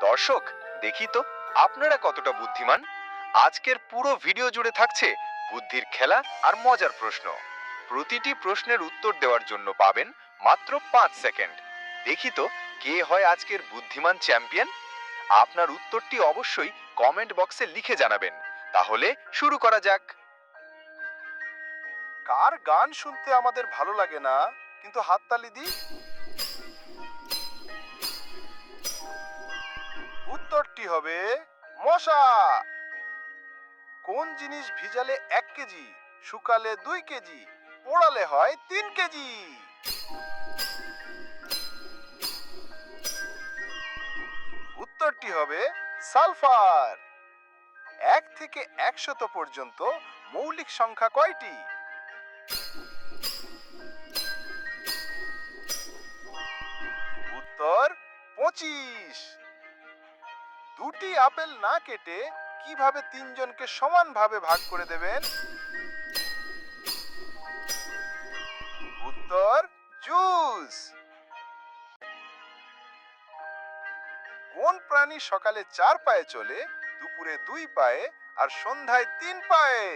দর্শক, দেখি তো আপনারা কতটা বুদ্ধিমান। আজকের পুরো ভিডিও জুড়ে থাকছে বুদ্ধির খেলা আর মজার প্রশ্ন। প্রতিটি প্রশ্নের উত্তর দেওয়ার জন্য পাবেন মাত্র 5 সেকেন্ড। দেখি তো কে হয় আজকের বুদ্ধিমান চ্যাম্পিয়ন। আপনার উত্তরটি অবশ্যই কমেন্ট বক্সে লিখে জানাবেন। তাহলে শুরু করা যাক। কার গান শুনতে আমাদের ভালো লাগে না, কিন্তু হাততালি দিই? উত্তরটি হবে মশা। কোন জিনিস ভিজালে 1 কেজি, শুকালে 2 কেজি, পোড়ালে হয় 3 কেজি? উত্তরটি হবে সালফার। 1 থেকে 100 পর্যন্ত মৌলিক সংখ্যা কয়টি? উত্তর 25। দুটি আপেল না কেটে কিভাবে তিনজনকে সমানভাবে ভাগ করে দেবেন? উত্তর জুস। কোন প্রাণী সকালে 4 পায়ে চলে, দুপুরে 2 পায়ে আর সন্ধ্যায় 3 পায়ে?